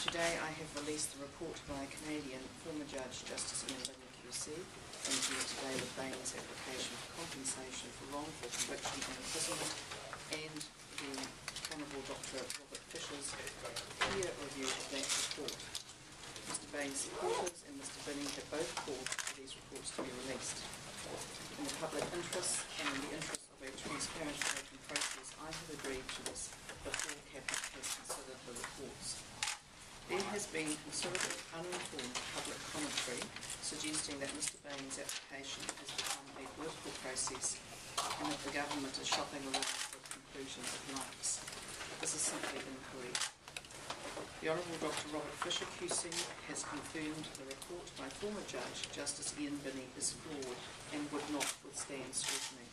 Today I have released the report by Canadian former Judge Justice Ian Binney QC in Judith Collins' application for compensation for wrongful conviction and imprisonment, and the Honourable Dr. Robert Fisher's peer review of that report. Mr. Bain's supporters and Mr. Binney have both called for these reports to be released. In the public interest and in the interest of a transparent and open process, I have agreed to this before Cabinet has considered the reports. There has been considerable uninformed public commentary suggesting that Mr. Bain's application has become a political process and that the government is shopping around for the conclusion of likes. This is simply incorrect. The Honourable Dr. Robert Fisher QC has confirmed the report by former Judge Justice Ian Binney is flawed and would not withstand scrutiny.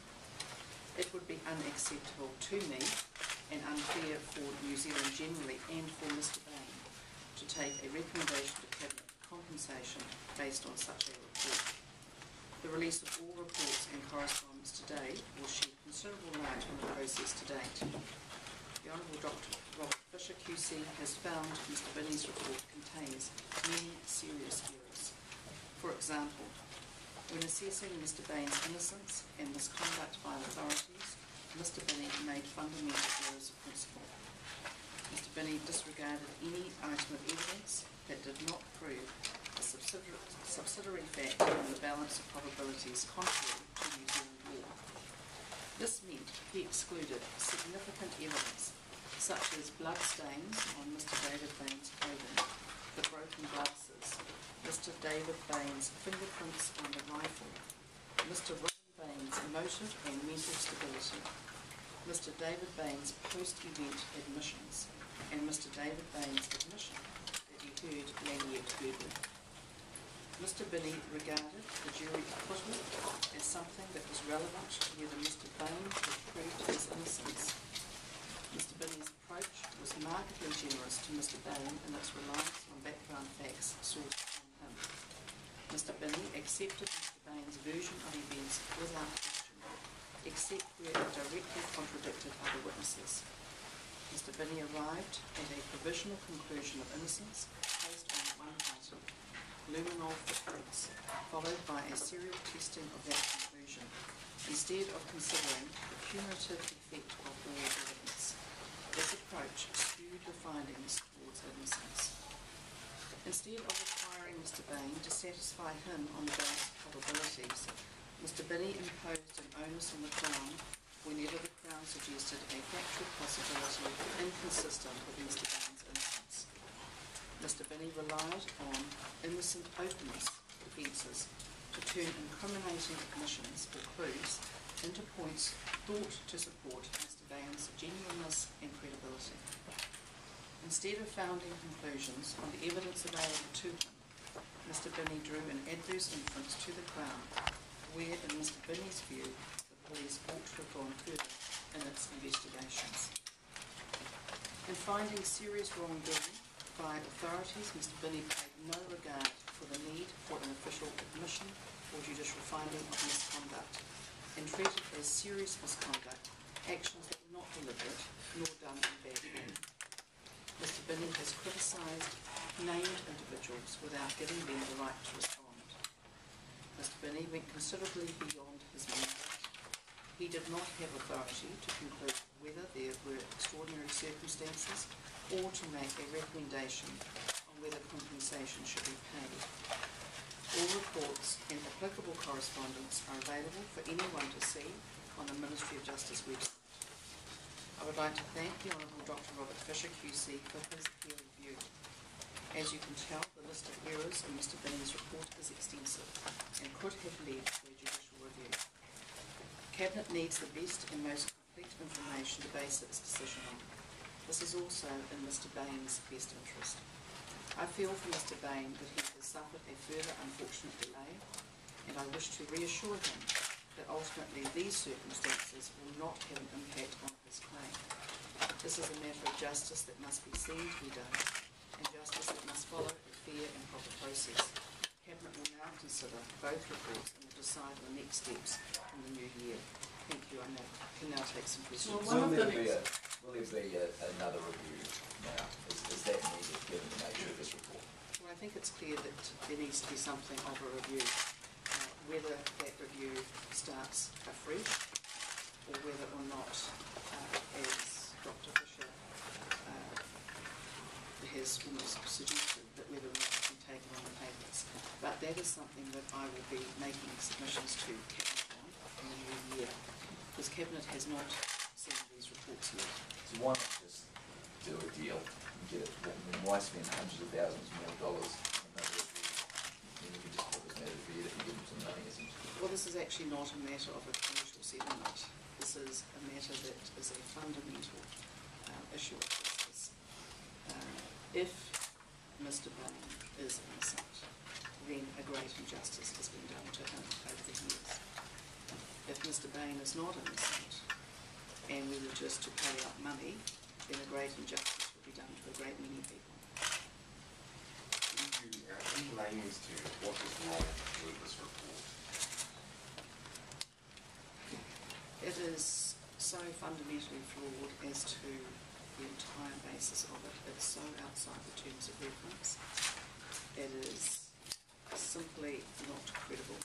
It would be unacceptable to me and unfair for New Zealand generally and for Mr. Bain to take a recommendation to Cabinet compensation based on such a report. The release of all reports and correspondence today will shed considerable light on the process to date. The Honourable Dr. Robert Fisher QC has found Mr. Binney's report contains many serious errors. For example, when assessing Mr. Bain's innocence and misconduct by authorities, Mr. Binney made fundamental errors of principle. Mr. Binney disregarded any item of evidence that did not prove a subsidiary fact in the balance of probabilities contrary to New Zealand law. This meant he excluded significant evidence such as blood stains on Mr. David Bain's clothing, the broken glasses, Mr. David Bain's fingerprints on the rifle, Mr. Robin Bain's emotive and mental stability, Mr. David Bain's post-event admissions, and Mr. David Bain's admission that he heard Laniet Girdler. Mr. Binney regarded the jury acquittal as something that was relevant to whether Mr. Bain had proved his innocence. Mr. Binney's approach was markedly generous to Mr. Bain in its reliance on background facts sourced from him. Mr. Binney accepted Mr. Bain's version of events without question, except where it directly contradicted other witnesses. Mr. Binney arrived at a provisional conclusion of innocence based on one item, luminol footprints, followed by a serial testing of that conclusion, instead of considering the cumulative effect of all evidence. This approach skewed the findings towards innocence. Instead of requiring Mr. Bain to satisfy him on the basis of probabilities, Mr. Binney imposed an onus on the Crown whenever the Crown suggested a factual possibility inconsistent with Mr. Bain's innocence. Mr. Binney relied on innocent openness defences to turn incriminating admissions or clues into points thought to support Mr. Bain's genuineness and credibility. Instead of founding conclusions on the evidence available to him, Mr. Binney drew an adverse inference to the Crown, where, in Mr. Binney's view, the police ought to have gone further in its investigations. In finding serious wrongdoing by authorities, Mr. Binney paid no regard for the need for an official admission or judicial finding of misconduct, and treated as serious misconduct actions that were not deliberate nor done in bad faith. Mr. Binney has criticised named individuals without giving them the right to respond. Mr. Binney went considerably beyond his mandate. He did not have authority to conclude whether there were extraordinary circumstances or to make a recommendation on whether compensation should be paid. All reports and applicable correspondence are available for anyone to see on the Ministry of Justice website. I would like to thank the Honourable Dr. Robert Fisher QC for his peer review. As you can tell, the list of errors in Mr. Binney's report is extensive and could have led to a judicial review. Cabinet needs the best and most complete information to base its decision on. This is also in Mr. Bain's best interest. I feel for Mr. Bain that he has suffered a further unfortunate delay, and I wish to reassure him that ultimately these circumstances will not have an impact on his claim. This is a matter of justice that must be seen to be done, and justice that must follow a fair and proper process. Cabinet will now consider both reports and will decide on the next steps in the new year. Thank you. I can now take some questions. Will there be another review now? Is that needed given the nature clear that there needs to be something of a review. Whether that review starts afresh or whether or not, as Dr. Fisher has almost suggested, that whether or not it can be taken on the papers. But that is something that I will be making submissions to Cabinet on in the new year, because Cabinet has not seen these reports yet. So why not just do a deal and get it? I mean, why spend hundreds of thousands more dollars on another review? Then you can just put this matter for you if you give them some money, essentially. Well, this is actually not a matter of a commercial settlement. This is a matter that is a fundamental issue of justice. If Mr. Bain is innocent, then a great injustice has been done to him over the years. If Mr. Bain is not innocent, and we were just to pay out money, then a great injustice would be done to a great many people. Can you in layman's terms, what is wrong with this report? It is so fundamentally flawed as to the entire basis of it. It's so outside the terms of reference. It is simply not credible.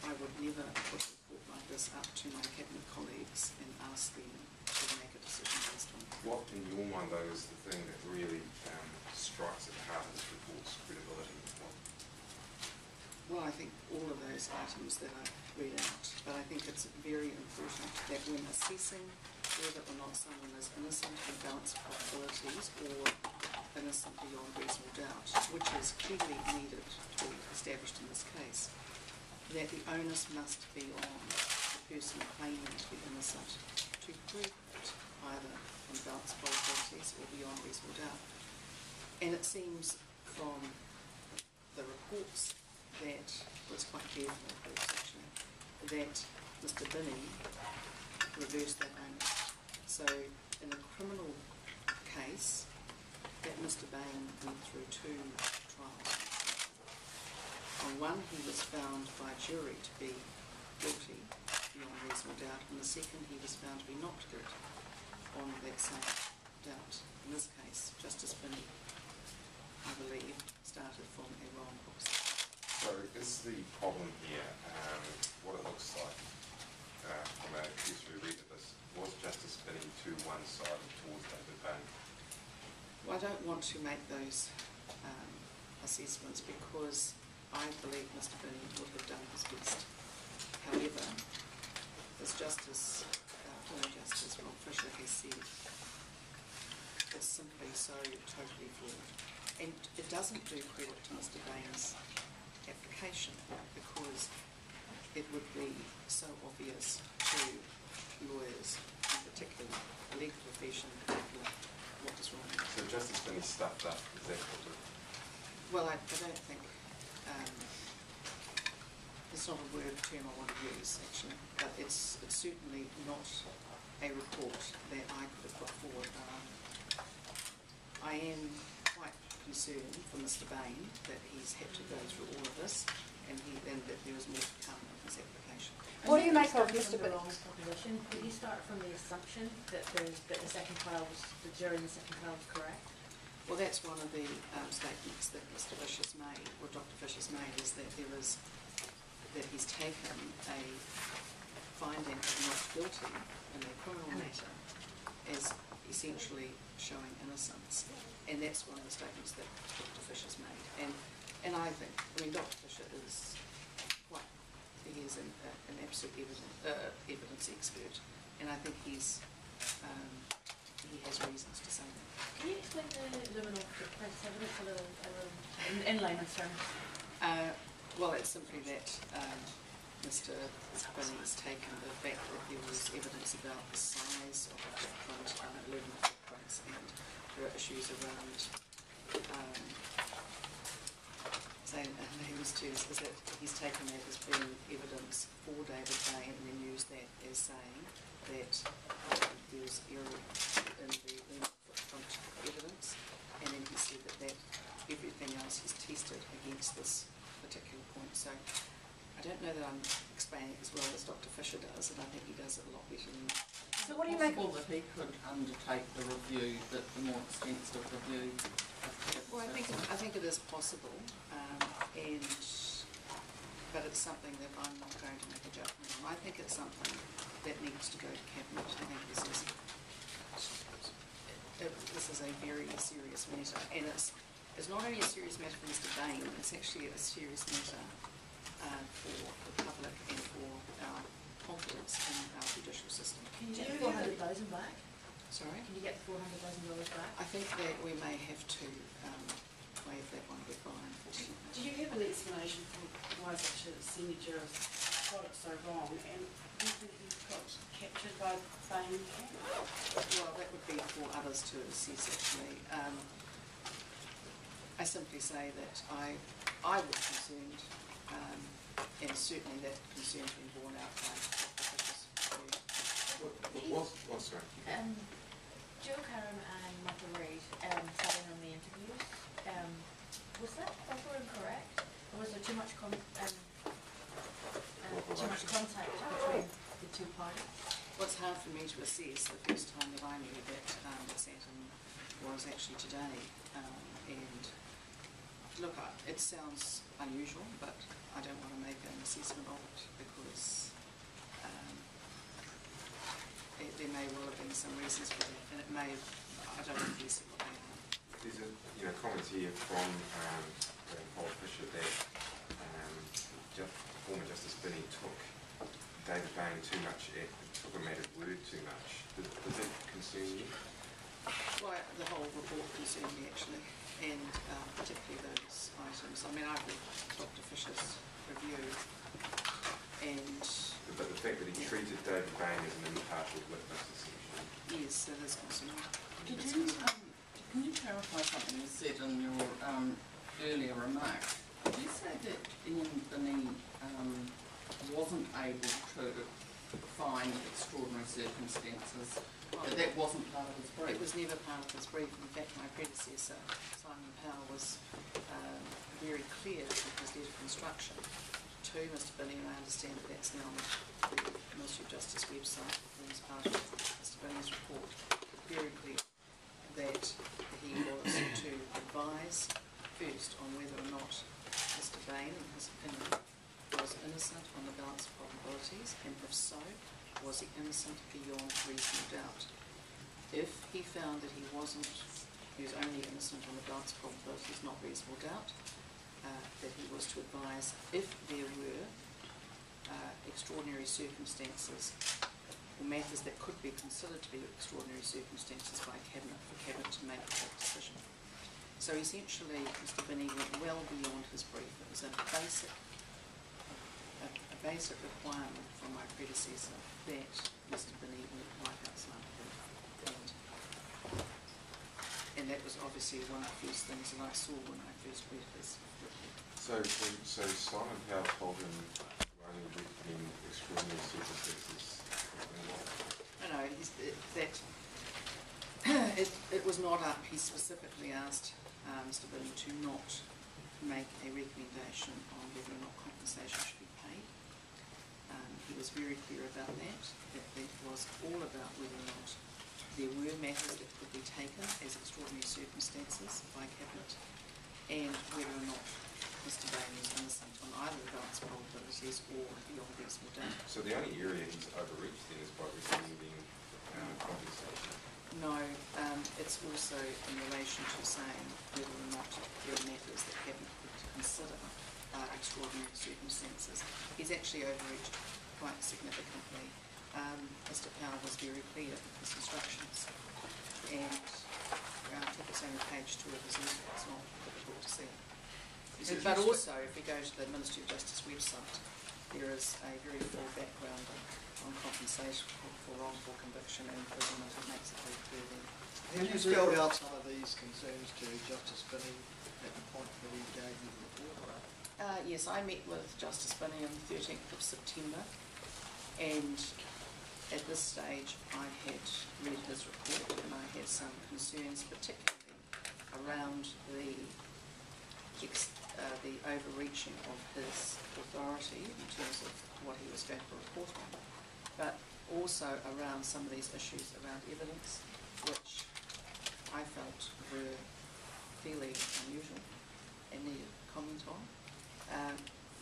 I would never put a report like this up to my Cabinet colleagues and ask them to make a decision based on it. What, in your mind, though, is the thing that really strikes at the heart of this report's credibility? Well, I think all of those items that I read out, but I think it's very important that when assessing whether or not someone is innocent in balance of probabilities or innocent beyond reasonable doubt, which is clearly needed to be established in this case, that the onus must be on the person claiming to be innocent to prove it either on balance of probabilities or beyond reasonable doubt. And it seems from the reports that, well, it's quite clear from the reports actually, that Mr. Binney reversed that onus. So in a criminal case, that Mr. Bain went through 2 trials. On one, he was found by jury to be guilty beyond reasonable doubt, and the second, he was found to be not guilty on that same doubt. In this case, Justice Binney, I believe, started from a wrong proposition. So is the problem here, what it looks like from a cursory read of this, was Justice Binney too one-sided towards David Bain? Well, I don't want to make those assessments because I believe Mr. Binney would have done his best. However, as fellow Justice Rob Fisher has said, it's simply so totally flawed. And it doesn't do credit to Mr. Bain's application because it would be so obvious to lawyers, in particular the legal profession, what is wrong. So Justice Binney stuffed up, is that what it? Well, I don't think, it's not a word term I want to use actually, but it's certainly not a report that I could have put forward. I am quite concerned for Mr. Bain that he's had to go through all of this and that there is more to come in his application. What do you make of Mr. Binney? Proposition? Could you start from the assumption that the second trial was, the jury in the second trial was correct? Well, that's one of the statements that Mr. Fisher's made, or Dr. Fisher's made, is that that he's taken a finding of not guilty in a criminal matter as essentially showing innocence, and that's one of the statements that Dr. Fisher's made. And I think, Dr. Fisher is he is an absolute evidence expert, and I think he has reasons to say that. Can you explain the luminal press evidence a little in layman's terms? Well, it's simply that Mr. Binney's taken the fact that there was evidence about the size of the footprint, 11 footprints, and there are issues around, saying in layman's terms, is that he's taken that as being evidence for David Bain and then used that as saying that there's error in the 11 footprint evidence, and then he said that everything else is tested against this particular point. So I don't know that I'm explaining it as well as Dr. Fisher does, and I think he does it a lot better than me. So what do you make of that he could undertake the review, the more extensive review? Well, I think think it is possible, but it's something that I'm not going to make a judgment on. I think it's something that needs to go to Cabinet. I think this is a very serious matter, and it's not only a serious matter for Mr. Bain, it's actually a serious matter for the public and for our confidence in our judicial system. Can you get 400,000 back? Sorry? Can you get the $400,000 back? I think that we may have to waive that one goodbye, unfortunately. Did you have an explanation for why such a senior jurist got it so wrong, and do you think he got captured by Bain? Well, that would be for others to assess, actually. I simply say that I was concerned, and certainly that concern's been borne out by officials. Sorry. Jill Curran and Michael Reid sat in on the interviews. Was that proper and correct? Or was there too much contact between the two parties? Well, it's hard for me to assess. The first time that I knew that Saturn was actually today. And look, it sounds unusual, but I don't want to make an assessment of it because there may well have been some reasons for that, and it may have, I don't know guess what they are. There's a comment here from Paul Fisher that former Justice Binney took David Bain took him at his word too much. Does that concern you? Well, the whole report concerned me actually, and particularly those items. I mean, I've read Dr. Fisher's review, and But the fact that he treated David Bain as an impartial witness, essentially. yes, that is concerning. Can you clarify something you said in your earlier remark? Did you say that Ian Binney wasn't able to find extraordinary circumstances? That wasn't part of his brief? It was never part of his brief. In fact, my predecessor, Simon Powell, was very clear in his letter of instruction to Mr. Binney, and I understand that that's now on the Ministry of Justice website as part of Mr. Binney's report, very clear that he was to advise first on whether or not Mr. Bain, in his opinion, was innocent on the balance of probabilities, and if so, was he innocent beyond reasonable doubt. If he found that he was only innocent on the balance of probabilities, not reasonable doubt, that he was to advise if there were extraordinary circumstances or matters that could be considered to be extraordinary circumstances by Cabinet, for Cabinet to make that decision. So essentially, Mr. Binney went well beyond his brief. It was a basic requirement from my predecessor that Mr. Binney went right outside the brief. And that was obviously one of the first things that I saw when I first read his report. So Simon Powell told him to only recommend extraordinary circumstances. No, it was not up. He specifically asked Mr. Binney to not make a recommendation on whether or not compensation should be paid. He was very clear about that it was all about whether or not there were matters that could be taken as extraordinary circumstances by Cabinet, and whether or not Mr. Bain was innocent on either the balance of probabilities or beyond reasonable doubt. So the only area he's overreached then is by recommending compensation? No, it's also in relation to saying whether or not there are matters that Cabinet could consider extraordinary circumstances. He's actually overreached quite significantly. Mr. Powell was very clear in his instructions, and I think it's only page 2 of his letter. It's not difficult to see. But also, if we go to the Ministry of Justice website, there is a very full background on compensation for wrongful conviction and imprisonment. It makes it very clear there. Have you spelled out some of these concerns to Justice Binney at the point that he gave you the report? Yes, I met with Justice Binney on the 13th of September, and at this stage I had read his report and I had some concerns, particularly around the overreaching of his authority in terms of what he was going to report on, but also around some of these issues around evidence, which I felt were fairly unusual and needed comment on.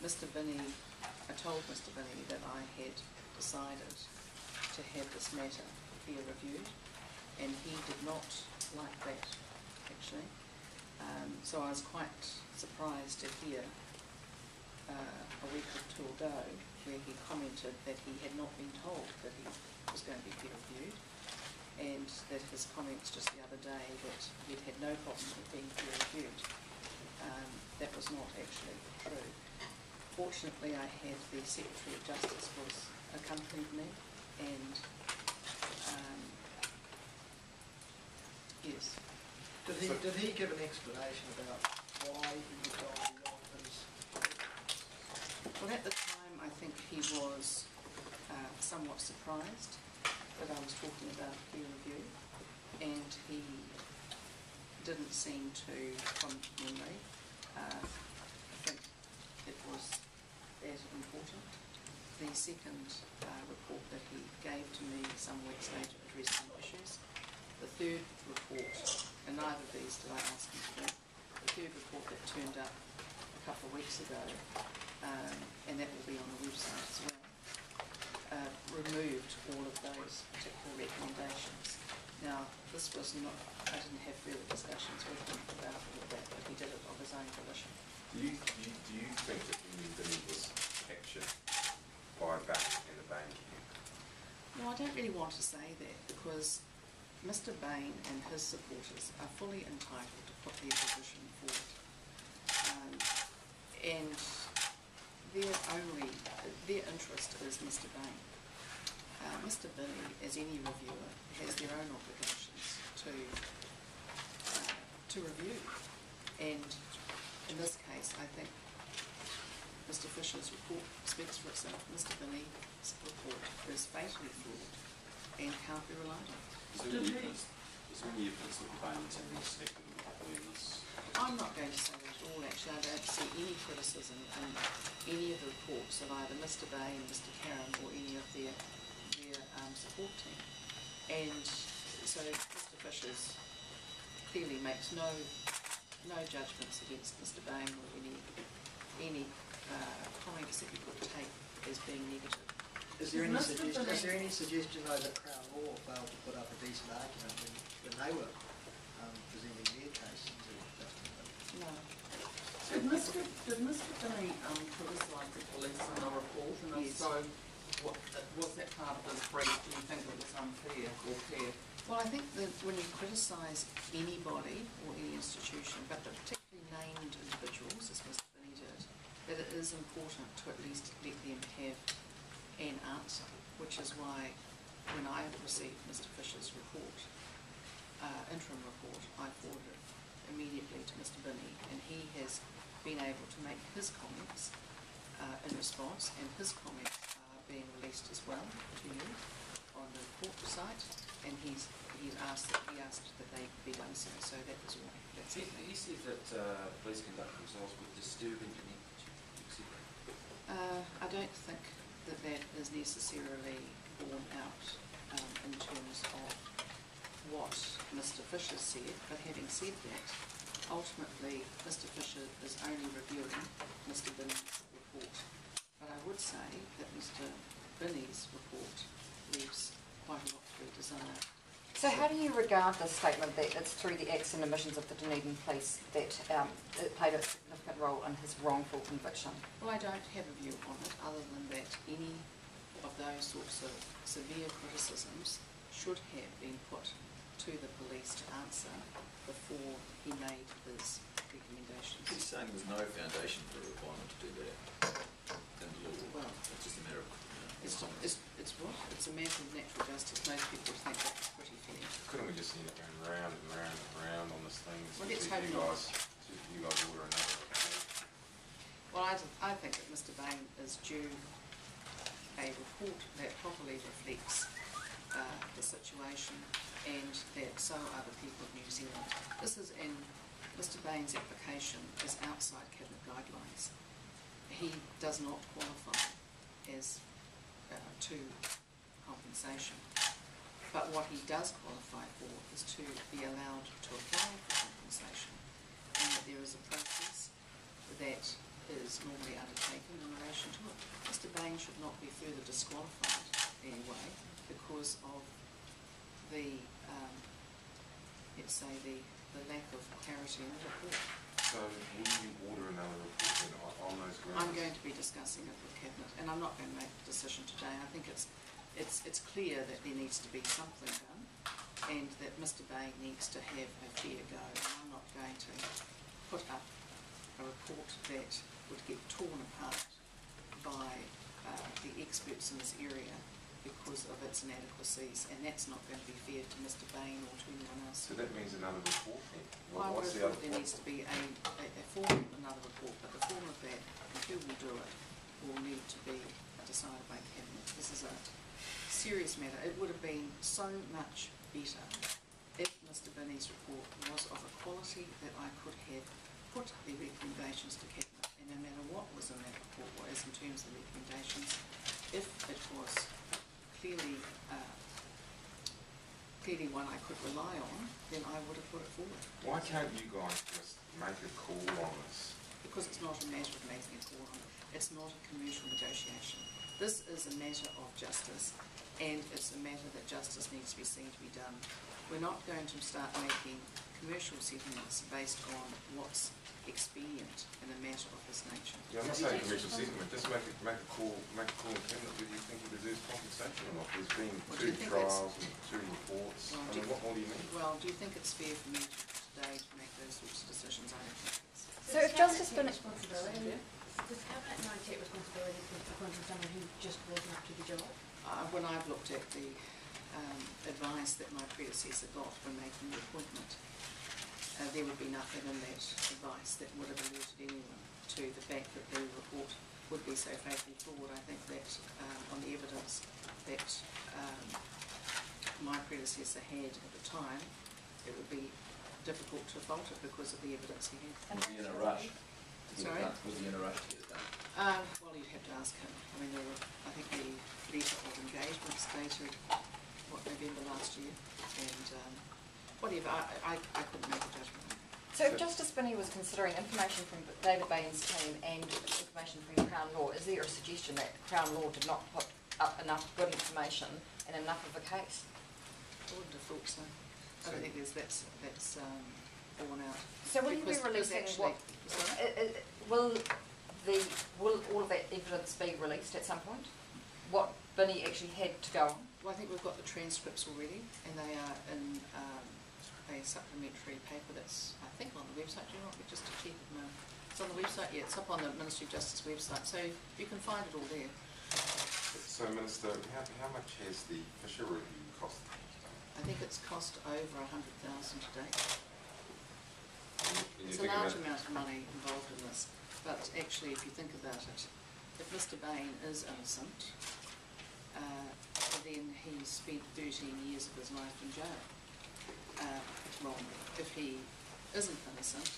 Mr. Binney, I told Mr. Binney that I had decided to have this matter peer reviewed, and he did not like that, actually. So I was quite surprised to hear a week or two ago where he commented that he had not been told that he was going to be peer reviewed, and that his comments just the other day that he'd had no problem with being peer reviewed. That was not actually true. Fortunately, I had the Secretary of Justice was accompanied me, and yes. Did he give an explanation about why he was going beyond his? Well, at the time, I think he was somewhat surprised that I was talking about peer review, and he didn't seem to, from memory, think it was that important. The second report that he gave to me some weeks later addressed some issues. The third report, and neither of these did I ask him to do, the third report that turned up a couple of weeks ago, and that will be on the website as well, removed all of those particular recommendations. Now, this was not, I didn't have further discussions with him about all of that, but he did it of his own volition. Do you think that Binney was captured by Bain and the Bain camp? No, I don't really want to say that, because Mr. Bain and his supporters are fully entitled to put their position forward. And their interest is Mr. Bain. Mr. Binney, as any reviewer, has their own obligations to review. And in this case, I think Mr. Fisher's report speaks for itself. Mr. Binney's report is fatally flawed and can't be relied on. Is there any evidence that Bain's had any second awareness? I'm not going to say that at all, actually. I don't see any criticism in any of the reports of either Mr. Bain, Mr. Caron, or any of their support team. And so Mr. Fisher's clearly makes no judgments against Mr. Bain or any comments that you could take as being negative. Is there any suggestion though that Crown Law failed to put up a decent argument when they were presenting their case to Justice Binney? No. Did Mr. Binney criticise the police in the report, and if Yes. so, was that part of his brief? Do you think it was unfair or fair? Well, I think that when you criticise anybody or any institution, but particularly named individuals, as Mr. Binney did, that it is important to at least let them have an answer, which is why when I received Mr. Fisher's report, interim report, I forwarded it immediately to Mr. Binney, and he has been able to make his comments in response, and his comments are being released as well to you on the report site, and he asked that they be done so that was all. That's it. He said that police conduct themselves with disturbing language, etc. I don't think that is necessarily borne out in terms of what Mr. Fisher said, but having said that, ultimately Mr. Fisher is only reviewing Mr. Binney's report. But I would say that Mr. Binney's report leaves quite a lot to be desired. So how do you regard the statement that it's through the acts and omissions of the Dunedin police that it played a significant role in his wrongful conviction? Well, I don't have a view on it other than that any of those sorts of severe criticisms should have been put to the police to answer before he made his recommendations. He's saying there's no foundation for a requirement to do that in the law. Well, It's just a matter of it's what? It's a matter of natural justice. Most people think that's pretty fair. Couldn't we just end up going round and round and round on this thing? Well, let's See if hope not. you guys order another report. Well, I think that Mr. Bain is due a report that properly reflects the situation, and that so are the people of New Zealand. Mr. Bain's application is outside cabinet guidelines. He does not qualify as to compensation, but what he does qualify for is to be allowed to apply for compensation. that is normally undertaken in relation to it. Mr. Bain should not be further disqualified anyway because of the, let's say, the lack of clarity in the report. So will you order another report then on those grounds? I'm going to be discussing it with Cabinet, and I'm not going to make a decision today. I think it's clear that there needs to be something done, and that Mr. Bain needs to have a fair go. And I'm not going to put up a report that would get torn apart by the experts in this area because of its inadequacies, and that's not going to be fair to Mr. Bain or to anyone else. So that means another report then? I would have thought there needs to be a form of another report, but the form of that and who will do it will need to be decided by Cabinet. This is a serious matter. It would have been so much better if Mr. Binney's report was of a quality that I could have put the recommendations to Cabinet, and no matter what was in that report, what is in terms of the recommendations, if it was clearly one I could rely on, then I would have put it forward. Why can't you guys just make a call on this? Because it's not a matter of making a call on it. It's not a commercial negotiation. This is a matter of justice, and it's a matter that justice needs to be seen to be done. We're not going to start making commercial settlements based on what's expedient in a matter of this nature. Yeah, I'm not saying commercial settlement, just make a call in Cabinet whether you think he deserves compensation or not. There's been Well, do you 2 think trials and 2 reports. Well, I mean, what more do you need? Well, do you think it's fair for me today to make those sorts of decisions? I don't think it is. So if Justice Bennett... Responsibility, does Cabinet now take responsibility for appointing someone who just wasn't up to the job? When I've looked at the advice that my predecessor got when making the appointment, there would be nothing in that advice that would have alerted anyone to the fact that the report would be so faithfully flawed. I think that on the evidence that my predecessor had at the time, it would be difficult to fault it because of the evidence he had. Was he in a rush? Sorry? Was he in a rush to get it done? Well, you'd have to ask him. I mean, I think the letter of engagement stated, November last year, and whatever, I couldn't make a judgment on that. So if Justice Binney was considering information from David Bain's team and information from Crown Law, is there a suggestion that Crown Law did not put up enough good information and enough of a case? I wouldn't have thought so. I don't think that's borne out. So will you be releasing actually, will all of that evidence be released at some point? What Binney actually had to go on? Well, I think we've got the transcripts already, and they are in a supplementary paper that's, I think, on the website. Do you want me just to check it now? It's on the website, yeah, it's up on the Ministry of Justice website, so you can find it all there. So, Minister, how much has the Fisher review cost? I think it's cost over $100,000 to date. And It's a large amount of money involved in this, but actually, if you think about it, if Mr. Bain is innocent, then he spent 13 years of his life in jail. Wrong. If he isn't innocent,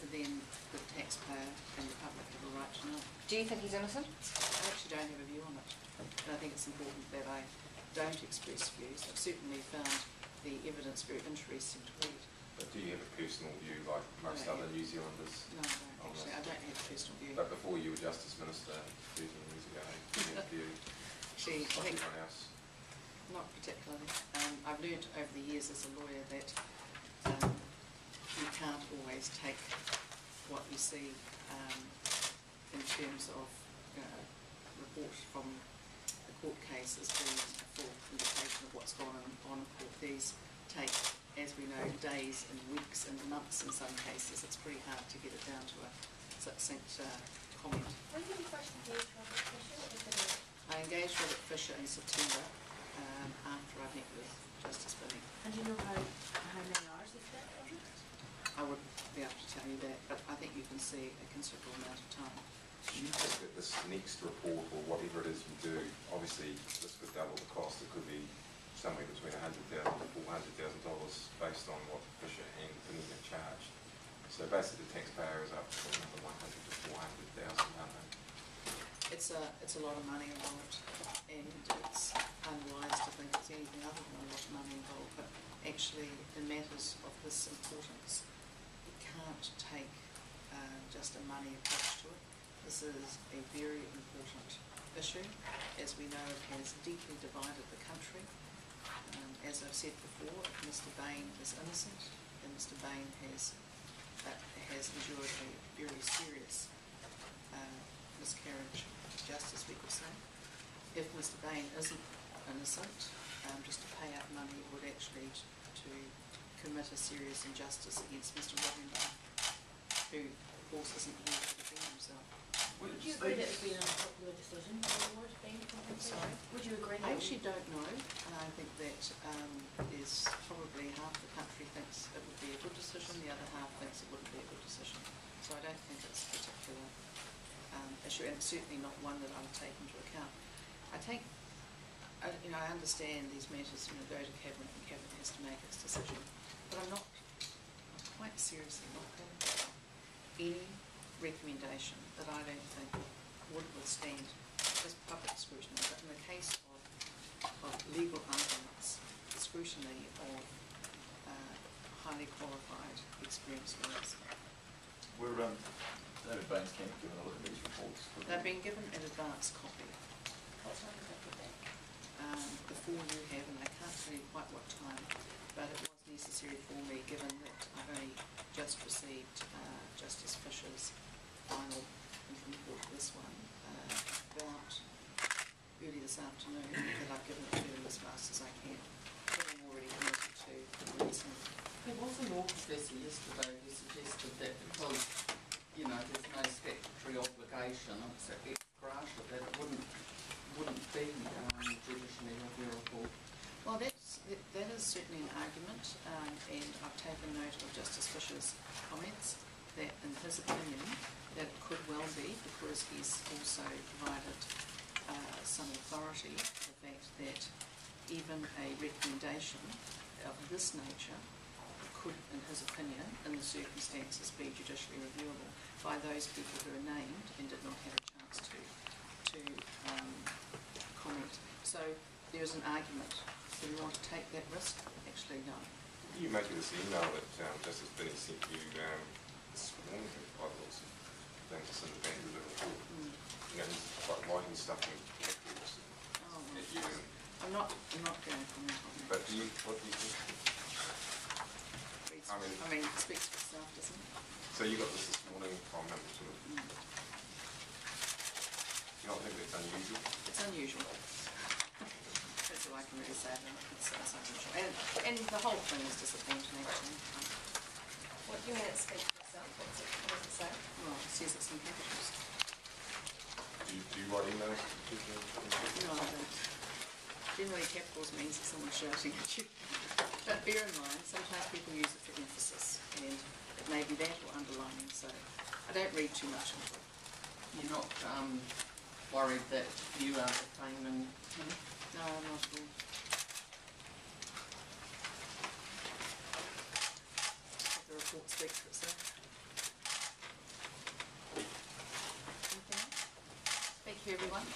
then the taxpayer and the public have a right to know. Do you think he's innocent? I actually don't have a view on it, and I think it's important that I don't express views. I've certainly found the evidence very interesting to read. But do you have a personal view like most other New Zealanders? No, I don't, actually. I don't have a personal view. But before you were Justice Minister 13 years ago, do you have a view Actually, I like think everyone else? not particularly. I've learned over the years as a lawyer that you can't always take what you see in terms of reports from the court case as being a full indication of what's gone on in court. These take, as we know, days and weeks and months in some cases. It's pretty hard to get it down to a succinct comment. When did you first engage Robert Fisher? I engaged Robert Fisher in September after I met with Justice Binney. And do you know how many hours he spent on it? I wouldn't be able to tell you that, but I think you can see a considerable amount of time. Do you think that this next report, or whatever it is you do, obviously this could double the cost? It could be somewhere between $100,000 to $400,000 based on what Fisher and Binney have charged. So basically the taxpayer is up to another $100,000 to $400,000, aren't they? It's a lot of money involved, and it's unwise to think it's anything other than a lot of money involved. But actually, in matters of this importance, you can't take just a money approach to it. This is a very important issue. As we know, it has deeply divided the country. As I've said before, Mr. Bain is innocent, and Mr. Bain has endured a very serious miscarriage of justice, we could say. If Mr. Bain isn't innocent, just to pay out money would actually to commit a serious injustice against Mr. Robinson, who of course isn't here to defend himself. Would you agree that it's been an unpopular decision by the board being compensated? Sorry? Would you agree I that? actually don't know. I think that there's probably half the country thinks it would be a good decision, the other half thinks it wouldn't be a good decision. So I don't think it's a particular issue, and it's certainly not one that I would take into account. I understand these matters go to Cabinet, and Cabinet has to make its decision, but I'm quite seriously not going to give any recommendation that I don't think would withstand just public scrutiny, but in the case of legal arguments, the scrutiny of highly qualified, experienced lawyers. We're David Bain's camp given a look at these reports. They've been given an advance copy. What time is that for that? Before you have, and I can't tell you quite what time, but it was necessary for me, given that I've only just received Justice Fisher's final report to this one about early this afternoon, that I've given it to them as fast as I can. I'm already committed to releasing it. There was a law professor yesterday who suggested that because, there's no statutory obligation, it's ex gratia, that it wouldn't be judicially reviewable. Well, that is certainly an argument, and I've taken note of Justice Fisher's comments that, in his opinion, that it could well be, because he's also provided some authority for the fact that even a recommendation of this nature could, in his opinion, in the circumstances, be judicially reviewable by those people who are named and did not have a chance to comment. So there is an argument. Do we want to take that risk? Actually, no. You make this email that Justice Binney sent you this morning by the looks of things in the back of the report. He's quite writing stuff in capitals at you. I'm not going to comment on that. But what do you think? I mean, it speaks for itself, doesn't it? So you got this morning from him, sort of. You don't think that's unusual? It's unusual. That's all I can really say about it. It's unusual. And the whole thing is disappointing, actually. What do you mean it speaks for itself? What does it say? Well, it says it's in capitals. Do you write emails? No, I don't. Generally, capitals means that someone's shouting at you. But bear in mind, sometimes people use it for emphasis, and it may be that or underlining, so I don't read too much into it. You're not worried that you are defaming him? No, not at all. Let the report speak for itself. Anything else? Thank you, everyone.